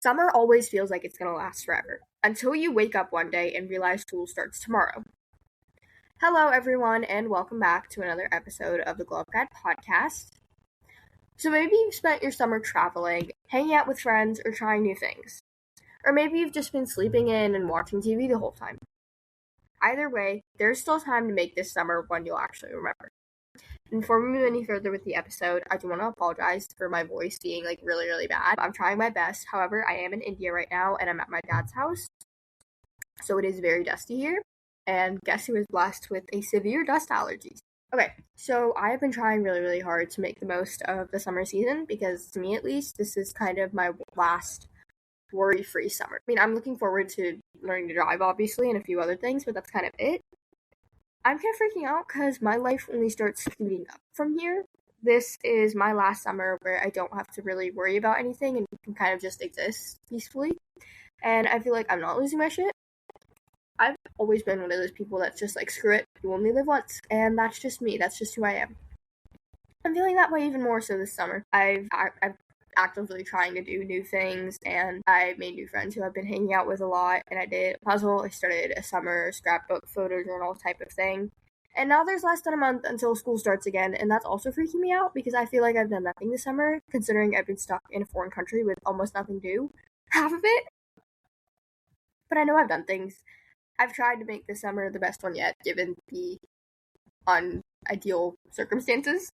Summer always feels like it's going to last forever, until you wake up one day and realize school starts tomorrow. Hello, everyone, and welcome back to another episode of the Glove Guide podcast. So maybe you've spent your summer traveling, hanging out with friends, or trying new things. Or maybe you've just been sleeping in and watching TV the whole time. Either way, there's still time to make this summer one you'll actually remember. And before we move any further with the episode, I do want to apologize for my voice being really, really bad. I'm trying my best. However, I am in India right now and I'm at my dad's house. So it is very dusty here. And guess who is blessed with a severe dust allergy? Okay, so I have been trying really, really hard to make the most of the summer season because to me at least, this is kind of my last worry-free summer. I mean, I'm looking forward to learning to drive, obviously, and a few other things, but that's kind of it. I'm kind of freaking out because my life only starts speeding up from here. This is my last summer where I don't have to really worry about anything and can kind of just exist peacefully. And I feel like I'm not losing my shit. I've always been one of those people that's just like, screw it, you only live once. And that's just me. That's just who I am. I'm feeling that way even more so this summer. I've actively trying to do new things, and I made new friends who I've been hanging out with a lot, and I did a puzzle, I started a summer scrapbook, photo journal type of thing, and now there's less than a month until school starts again, and that's also freaking me out, because I feel like I've done nothing this summer, considering I've been stuck in a foreign country with almost nothing to do, half of it, but I know I've done things. I've tried to make this summer the best one yet, given the unideal circumstances,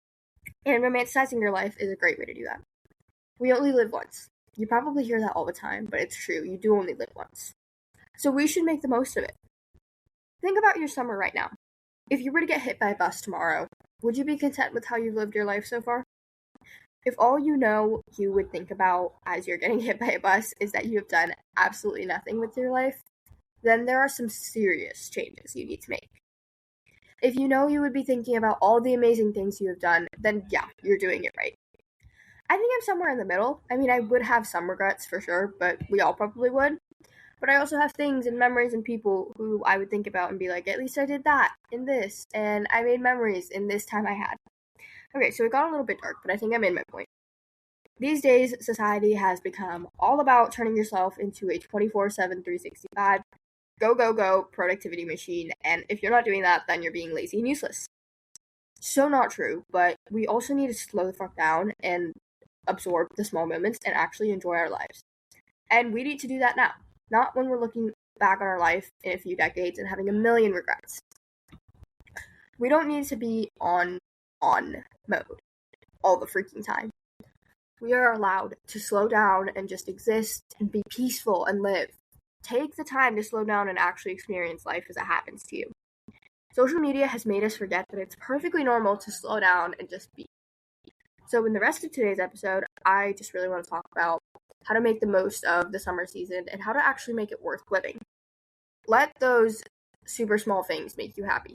and romanticizing your life is a great way to do that. We only live once. You probably hear that all the time, but it's true. You do only live once. So we should make the most of it. Think about your summer right now. If you were to get hit by a bus tomorrow, would you be content with how you've lived your life so far? If all you would think about as you're getting hit by a bus is that you have done absolutely nothing with your life, then there are some serious changes you need to make. If you would be thinking about all the amazing things you have done, then yeah, you're doing it right. I think I'm somewhere in the middle. I mean, I would have some regrets for sure, but we all probably would. But I also have things and memories and people who I would think about and be like, at least I did that in this, and I made memories in this time I had. Okay, so it got a little bit dark, but I think I made my point. These days, society has become all about turning yourself into a 24/7, 365, go productivity machine, and if you're not doing that, then you're being lazy and useless. So not true, but we also need to slow the fuck down and absorb the small moments and actually enjoy our lives. And we need to do that now, not when we're looking back on our life in a few decades and having a million regrets. We don't need to be on mode all the freaking time. We are allowed to slow down and just exist and be peaceful and live. Take the time to slow down and actually experience life as it happens to you. Social media has made us forget that it's perfectly normal to slow down and just be. So in the rest of today's episode, I just really want to talk about how to make the most of the summer season and how to actually make it worth living. Let those super small things make you happy.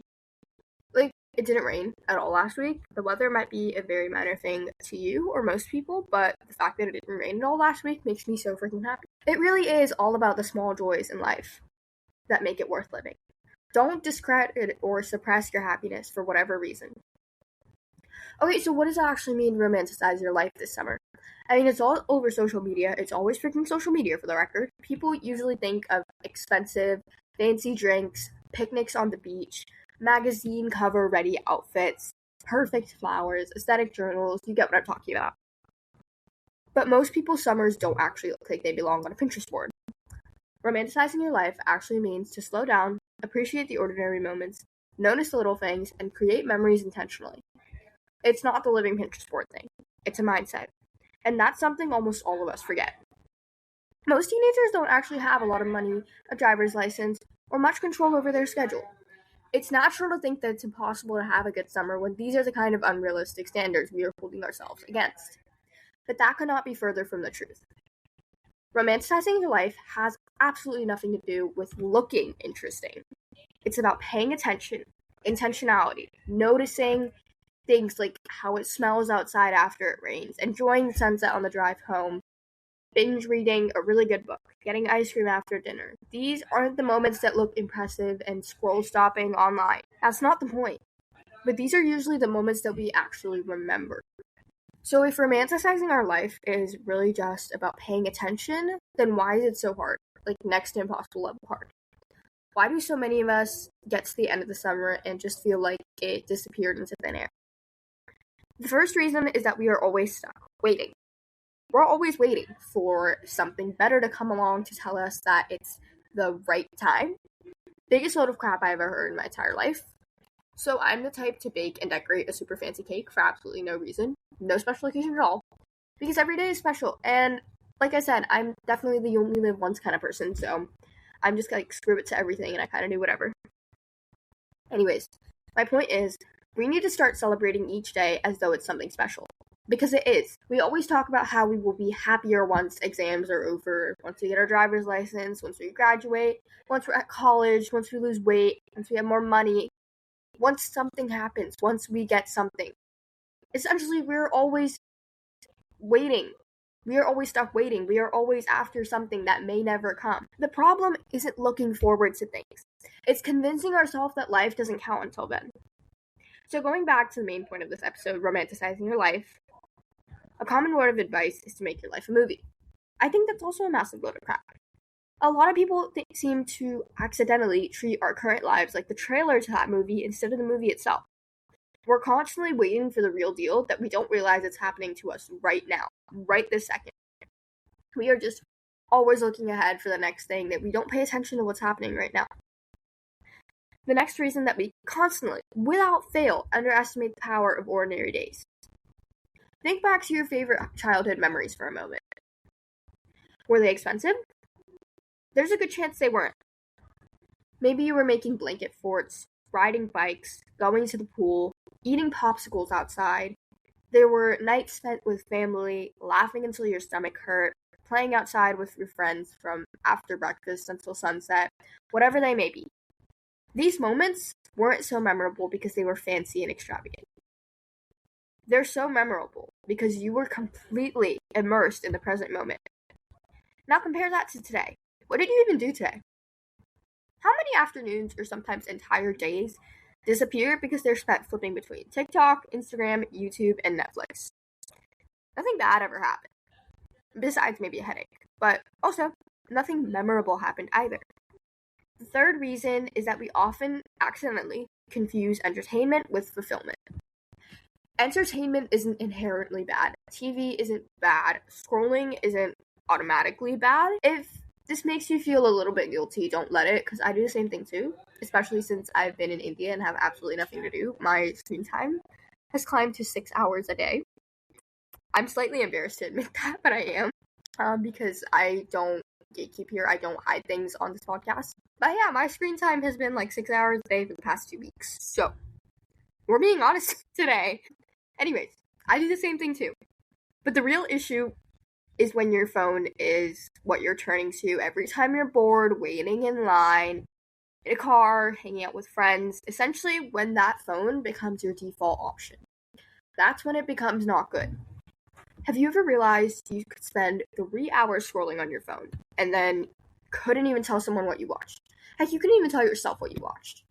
Like, it didn't rain at all last week. The weather might be a very minor thing to you or most people, but the fact that it didn't rain at all last week makes me so freaking happy. It really is all about the small joys in life that make it worth living. Don't discredit or suppress your happiness for whatever reason. Okay, so what does it actually mean to romanticize your life this summer? I mean, it's all over social media. It's always freaking social media, for the record. People usually think of expensive, fancy drinks, picnics on the beach, magazine cover-ready outfits, perfect flowers, aesthetic journals. You get what I'm talking about. But most people's summers don't actually look like they belong on a Pinterest board. Romanticizing your life actually means to slow down, appreciate the ordinary moments, notice the little things, and create memories intentionally. It's not the living Pinterest board thing. It's a mindset. And that's something almost all of us forget. Most teenagers don't actually have a lot of money, a driver's license, or much control over their schedule. It's natural to think that it's impossible to have a good summer when these are the kind of unrealistic standards we are holding ourselves against. But that could not be further from the truth. Romanticizing your life has absolutely nothing to do with looking interesting. It's about paying attention, intentionality, noticing things like how it smells outside after it rains, enjoying the sunset on the drive home, binge reading a really good book, getting ice cream after dinner. These aren't the moments that look impressive and scroll stopping online. That's not the point. But these are usually the moments that we actually remember. So if romanticizing our life is really just about paying attention, then why is it so hard? Like next to impossible level hard. Why do so many of us get to the end of the summer and just feel like it disappeared into thin air? The first reason is that we are always stuck, waiting. We're always waiting for something better to come along to tell us that it's the right time. Biggest load of crap I ever heard in my entire life. So I'm the type to bake and decorate a super fancy cake for absolutely no reason, no special occasion at all, because every day is special. And like I said, I'm definitely the you only live once kind of person, so I'm just like screw it to everything and I kind of do whatever. Anyways, my point is, we need to start celebrating each day as though it's something special. Because it is. We always talk about how we will be happier once exams are over, once we get our driver's license, once we graduate, once we're at college, once we lose weight, once we have more money, once something happens, once we get something. Essentially, we're always waiting. We are always stuck waiting. We are always after something that may never come. The problem isn't looking forward to things. It's convincing ourselves that life doesn't count until then. So going back to the main point of this episode, romanticizing your life, a common word of advice is to make your life a movie. I think that's also a massive load of crap. A lot of people seem to accidentally treat our current lives like the trailer to that movie instead of the movie itself. We're constantly waiting for the real deal that we don't realize it's happening to us right now, right this second. We are just always looking ahead for the next thing that we don't pay attention to what's happening right now. The next reason that we constantly, without fail, underestimate the power of ordinary days. Think back to your favorite childhood memories for a moment. Were they expensive? There's a good chance they weren't. Maybe you were making blanket forts, riding bikes, going to the pool, eating popsicles outside. There were nights spent with family, laughing until your stomach hurt, playing outside with your friends from after breakfast until sunset, whatever they may be. These moments weren't so memorable because they were fancy and extravagant. They're so memorable because you were completely immersed in the present moment. Now compare that to today. What did you even do today? How many afternoons or sometimes entire days disappear because they're spent flipping between TikTok, Instagram, YouTube, and Netflix? Nothing bad ever happened, besides maybe a headache, but also nothing memorable happened either. The third reason is that we often accidentally confuse entertainment with fulfillment. Entertainment isn't inherently bad. TV isn't bad. Scrolling isn't automatically bad. If this makes you feel a little bit guilty, don't let it, because I do the same thing too, especially since I've been in India and have absolutely nothing to do. My screen time has climbed to 6 hours a day. I'm slightly embarrassed to admit that, but I am, because I don't gatekeep here. I don't hide things on this podcast. But yeah, my screen time has been like 6 hours a day for the past 2 weeks. So, we're being honest today. Anyways, I do the same thing too. But the real issue is when your phone is what you're turning to every time you're bored, waiting in line, in a car, hanging out with friends. Essentially, when that phone becomes your default option. That's when it becomes not good. Have you ever realized you could spend 3 hours scrolling on your phone and then couldn't even tell someone what you watched? Heck, you couldn't even tell yourself what you watched.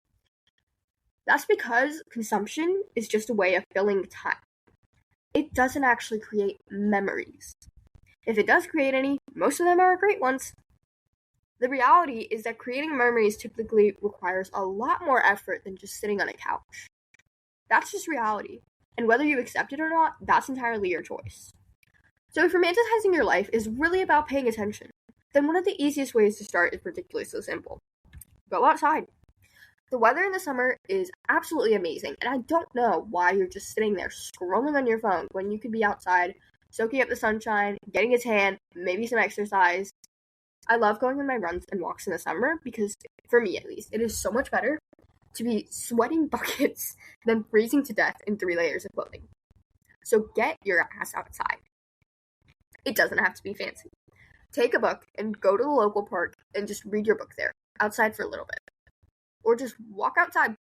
That's because consumption is just a way of filling time. It doesn't actually create memories. If it does create any, most of them are great ones. The reality is that creating memories typically requires a lot more effort than just sitting on a couch. That's just reality. And whether you accept it or not, that's entirely your choice. So if romanticizing your life is really about paying attention, then one of the easiest ways to start is ridiculously simple. Go outside. The weather in the summer is absolutely amazing, and I don't know why you're just sitting there scrolling on your phone when you could be outside, soaking up the sunshine, getting a tan, maybe some exercise. I love going on my runs and walks in the summer because, for me at least, it is so much better to be sweating buckets than freezing to death in 3 layers of clothing. So get your ass outside. It doesn't have to be fancy. Take a book and go to the local park and just read your book there, outside for a little bit. Or just walk outside,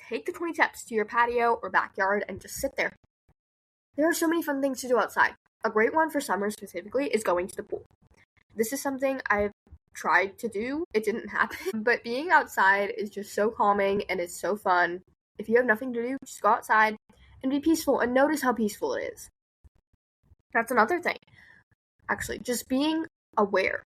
take the 20 steps to your patio or backyard and just sit there. There are so many fun things to do outside. A great one for summer specifically is going to the pool. This is something I've tried to do. It didn't happen. But being outside is just so calming and it's so fun. If you have nothing to do, just go outside and be peaceful and notice how peaceful it is. That's another thing. Actually, just being aware.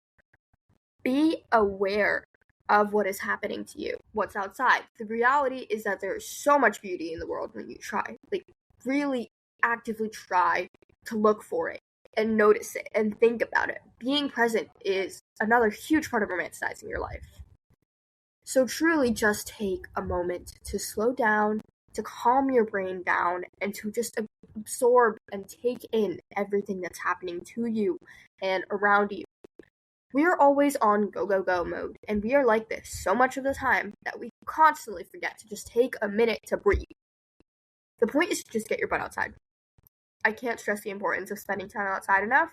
Be aware of what is happening to you, what's outside. The reality is that there is so much beauty in the world when you try. Like, really actively try to look for it and notice it and think about it. Being present is another huge part of romanticizing your life. So truly just take a moment to slow down, to calm your brain down, and to just absorb and take in everything that's happening to you and around you. We are always on go, go, go mode, and we are like this so much of the time that we constantly forget to just take a minute to breathe. The point is to just get your butt outside. I can't stress the importance of spending time outside enough.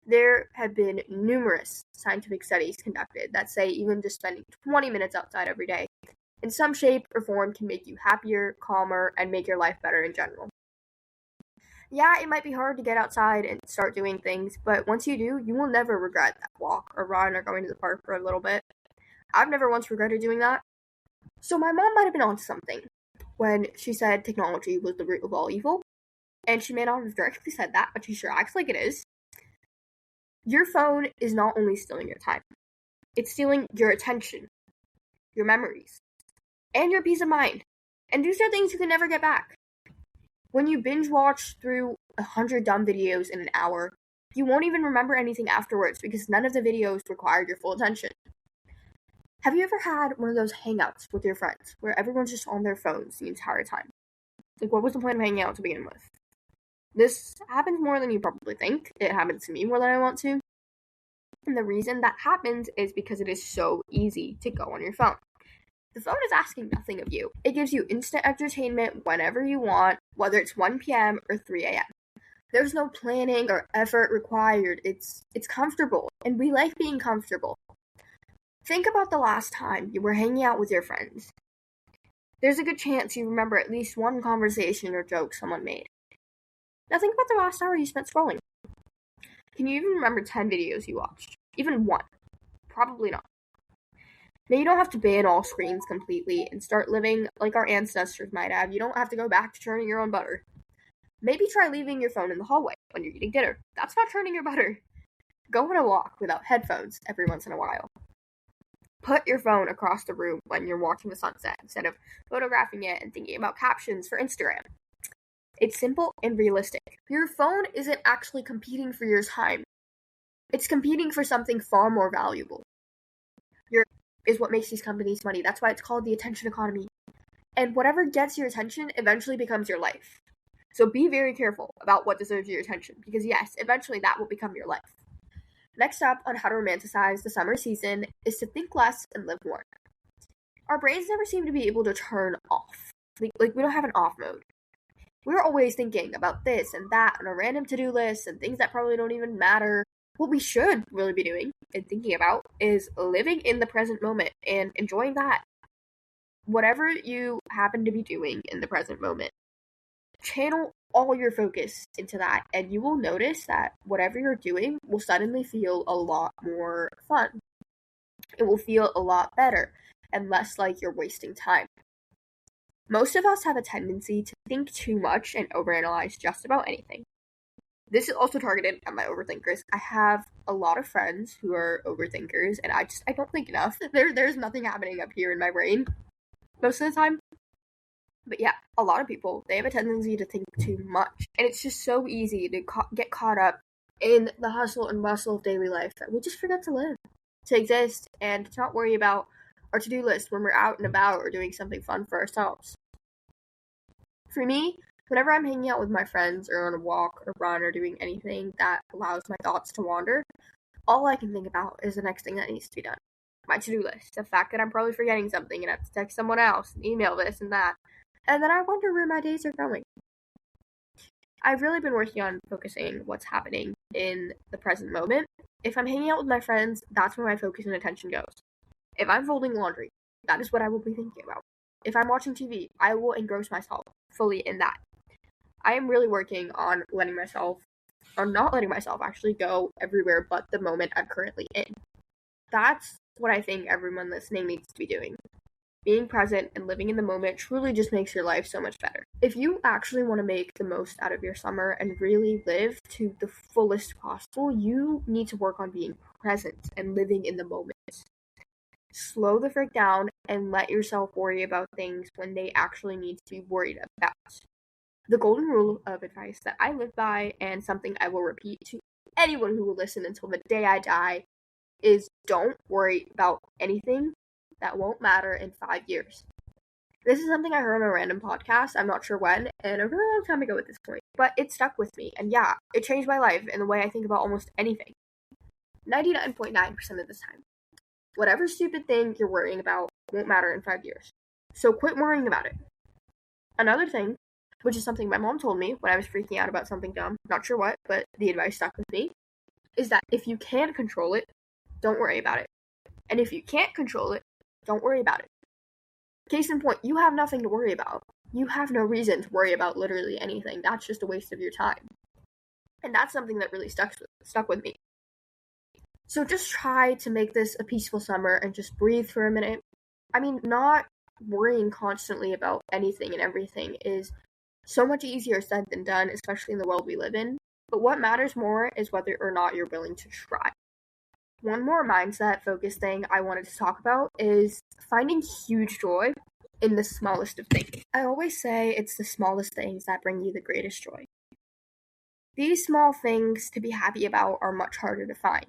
There have been numerous scientific studies conducted that say even just spending 20 minutes outside every day in some shape or form can make you happier, calmer, and make your life better in general. Yeah, it might be hard to get outside and start doing things, but once you do, you will never regret that walk or run or going to the park for a little bit. I've never once regretted doing that. So my mom might have been onto something when she said technology was the root of all evil, and she may not have directly said that, but she sure acts like it is. Your phone is not only stealing your time, it's stealing your attention, your memories, and your peace of mind. And these are things you can never get back. When you binge watch through 100 dumb videos in an hour, you won't even remember anything afterwards because none of the videos required your full attention. Have you ever had one of those hangouts with your friends where everyone's just on their phones the entire time? Like, what was the point of hanging out to begin with? This happens more than you probably think. It happens to me more than I want to. And the reason that happens is because it is so easy to go on your phone. The phone is asking nothing of you. It gives you instant entertainment whenever you want, whether it's 1 p.m. or 3 a.m. There's no planning or effort required. It's comfortable, and we like being comfortable. Think about the last time you were hanging out with your friends. There's a good chance you remember at least one conversation or joke someone made. Now think about the last hour you spent scrolling. Can you even remember 10 videos you watched? Even one? Probably not. Now, you don't have to ban all screens completely and start living like our ancestors might have. You don't have to go back to churning your own butter. Maybe try leaving your phone in the hallway when you're eating dinner. That's not churning your butter. Go on a walk without headphones every once in a while. Put your phone across the room when you're watching the sunset instead of photographing it and thinking about captions for Instagram. It's simple and realistic. Your phone isn't actually competing for your time. It's competing for something far more valuable. Is what makes these companies money. That's why it's called the attention economy. And whatever gets your attention eventually becomes your life. So be very careful about what deserves your attention, because yes, eventually that will become your life. Next up on how to romanticize the summer season is to think less and live more. Our brains never seem to be able to turn off. Like we don't have an off mode. We're always thinking about this and that on a random to-do list and things that probably don't even matter. What we should really be doing and thinking about is living in the present moment and enjoying that. Whatever you happen to be doing in the present moment, channel all your focus into that, and you will notice that whatever you're doing will suddenly feel a lot more fun. It will feel a lot better and less like you're wasting time. Most of us have a tendency to think too much and overanalyze just about anything. This is also targeted at my overthinkers. I have a lot of friends who are overthinkers, and I don't think enough. There's nothing happening up here in my brain most of the time. But yeah, a lot of people, they have a tendency to think too much. And it's just so easy to get caught up in the hustle and bustle of daily life that we just forget to live, to exist, and to not worry about our to-do list when we're out and about or doing something fun for ourselves. For me, whenever I'm hanging out with my friends or on a walk or run or doing anything that allows my thoughts to wander, all I can think about is the next thing that needs to be done. My to-do list, the fact that I'm probably forgetting something and I have to text someone else and email this and that. And then I wonder where my days are going. I've really been working on focusing what's happening in the present moment. If I'm hanging out with my friends, that's where my focus and attention goes. If I'm folding laundry, that is what I will be thinking about. If I'm watching TV, I will engross myself fully in that. I am really working on not letting myself actually go everywhere but the moment I'm currently in. That's what I think everyone listening needs to be doing. being present and living in the moment truly just makes your life so much better. If you actually want to make the most out of your summer and really live to the fullest possible, you need to work on being present and living in the moment. Slow the frick down and let yourself worry about things when they actually need to be worried about. The golden rule of advice that I live by, and something I will repeat to anyone who will listen until the day I die, is don't worry about anything that won't matter in 5 years. This is something I heard on a random podcast, I'm not sure when, and a really long time ago at this point, but it stuck with me, and yeah, it changed my life in the way I think about almost anything. 99.9% of the time. Whatever stupid thing you're worrying about won't matter in 5 years. So quit worrying about it. Another thing, which is something my mom told me when I was freaking out about something dumb, not sure what, but the advice stuck with me, is that if you can control it, don't worry about it. And if you can't control it, don't worry about it. Case in point, you have nothing to worry about. You have no reason to worry about literally anything. That's just a waste of your time. And that's something that really stuck with me. So just try to make this a peaceful summer and just breathe for a minute. I mean, not worrying constantly about anything and everything is so much easier said than done, especially in the world we live in. But what matters more is whether or not you're willing to try. One more mindset-focused thing I wanted to talk about is finding huge joy in the smallest of things. I always say it's the smallest things that bring you the greatest joy. These small things to be happy about are much harder to find.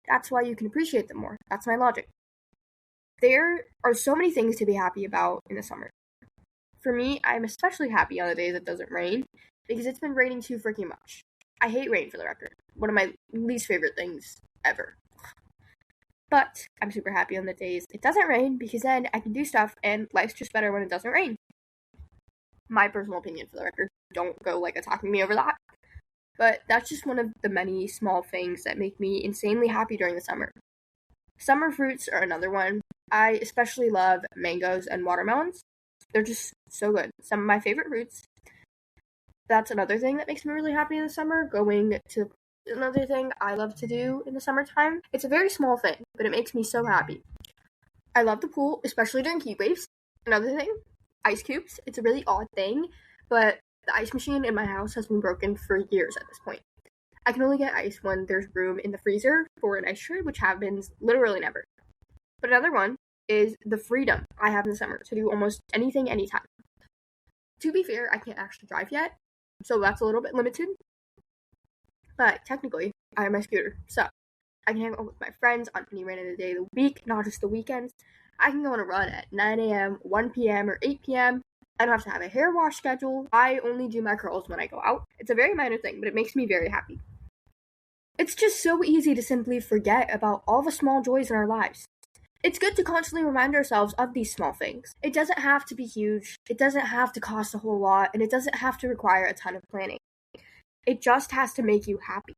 That's why you can appreciate them more. That's my logic. There are so many things to be happy about in the summer. For me, I'm especially happy on the days it doesn't rain, because it's been raining too freaking much. I hate rain, for the record. One of my least favorite things ever. But I'm super happy on the days it doesn't rain, because then I can do stuff, and life's just better when it doesn't rain. My personal opinion, for the record. Don't go, attacking me over that. But that's just one of the many small things that make me insanely happy during the summer. Summer fruits are another one. I especially love mangoes and watermelons. They're just so good. Some of my favorite fruits. That's another thing that makes me really happy in the summer. Another thing I love to do in the summertime. It's a very small thing, but it makes me so happy. I love the pool, especially during heat waves. Another thing, ice cubes. It's a really odd thing, but the ice machine in my house has been broken for years at this point. I can only get ice when there's room in the freezer for an ice tray, which happens literally never. But another one is the freedom I have in the summer to do almost anything, anytime. To be fair, I can't actually drive yet, so that's a little bit limited. But technically, I have my scooter, so I can hang out with my friends on any random day of the week, not just the weekends. I can go on a run at 9 a.m., 1 p.m., or 8 p.m., I don't have to have a hair wash schedule. I only do my curls when I go out. It's a very minor thing, but it makes me very happy. It's just so easy to simply forget about all the small joys in our lives. It's good to constantly remind ourselves of these small things. It doesn't have to be huge, it doesn't have to cost a whole lot, and it doesn't have to require a ton of planning. It just has to make you happy.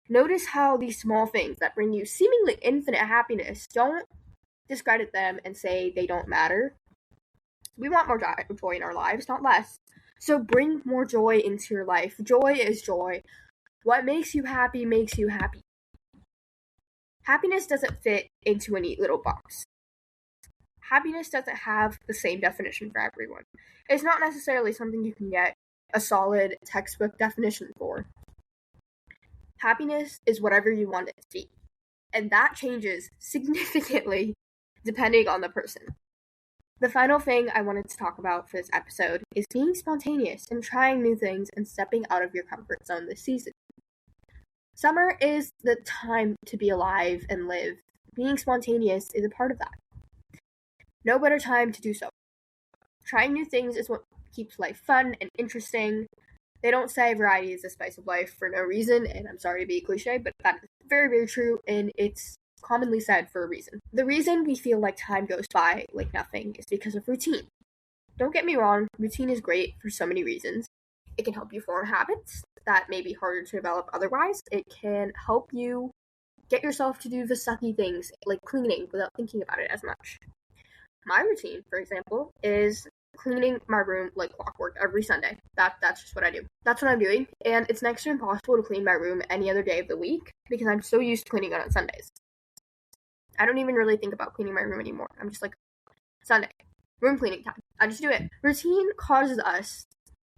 Notice how these small things that bring you seemingly infinite happiness, don't discredit them and say they don't matter. We want more joy in our lives, not less. So bring more joy into your life. Joy is joy. What makes you happy makes you happy. Happiness doesn't fit into a neat little box. Happiness doesn't have the same definition for everyone. It's not necessarily something you can get a solid textbook definition for. Happiness is whatever you want it to be. And that changes significantly depending on the person. The final thing I wanted to talk about for this episode is being spontaneous and trying new things and stepping out of your comfort zone this season. Summer is the time to be alive and live. Being spontaneous is a part of that. No better time to do so. Trying new things is what keeps life fun and interesting. They don't say variety is the spice of life for no reason, and I'm sorry to be a cliche, but that is very, very true, and it's commonly said for a reason. The reason we feel like time goes by like nothing is because of routine. Don't get me wrong, routine is great for so many reasons. It can help you form habits that may be harder to develop otherwise. It can help you get yourself to do the sucky things like cleaning without thinking about it as much. My routine, for example, is cleaning my room like clockwork every Sunday. That's just what I do. That's what I'm doing, and it's next to impossible to clean my room any other day of the week because I'm so used to cleaning it on Sundays. I don't even really think about cleaning my room anymore. I'm just like, Sunday, room cleaning time. I just do it. Routine causes us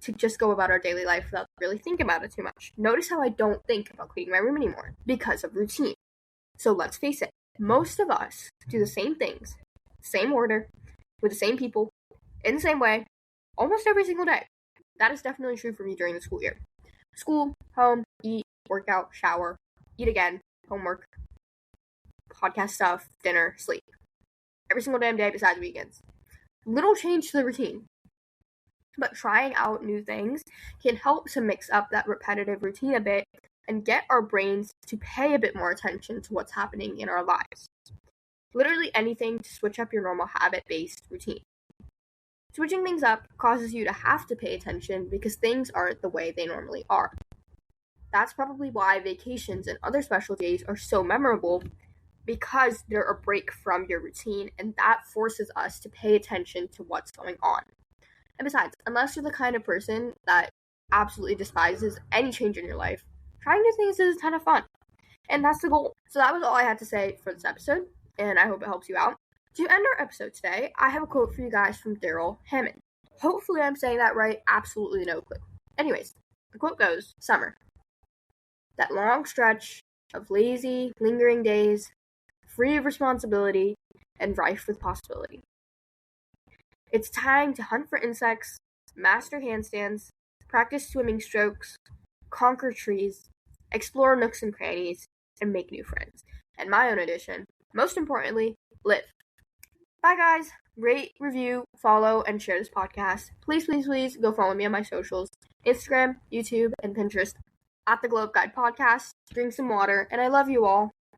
to just go about our daily life without really thinking about it too much. Notice how I don't think about cleaning my room anymore because of routine. So let's face it, most of us do the same things, same order, with the same people, in the same way, almost every single day. That is definitely true for me during the school year. School, home, eat, workout, shower, eat again, homework, podcast stuff, dinner, sleep. Every single damn day besides weekends. Little change to the routine. But trying out new things can help to mix up that repetitive routine a bit and get our brains to pay a bit more attention to what's happening in our lives. Literally anything to switch up your normal habit-based routine. Switching things up causes you to have to pay attention because things aren't the way they normally are. That's probably why vacations and other special days are so memorable, because they're a break from your routine, and that forces us to pay attention to what's going on. And besides, unless you're the kind of person that absolutely despises any change in your life, trying new things is a ton of fun. And that's the goal. So that was all I had to say for this episode, and I hope it helps you out. To end our episode today, I have a quote for you guys from Daryl Hammond. Hopefully I'm saying that right, absolutely no clue. Anyways, the quote goes, "Summer. That long stretch of lazy, lingering days, free of responsibility, and rife with possibility. It's time to hunt for insects, master handstands, practice swimming strokes, conquer trees, explore nooks and crannies, and make new friends. And my own addition, most importantly, live." Bye, guys. Rate, review, follow, and share this podcast. Please, please, please go follow me on my socials, Instagram, YouTube, and Pinterest, at the Globe Guide Podcast. Drink some water, and I love you all.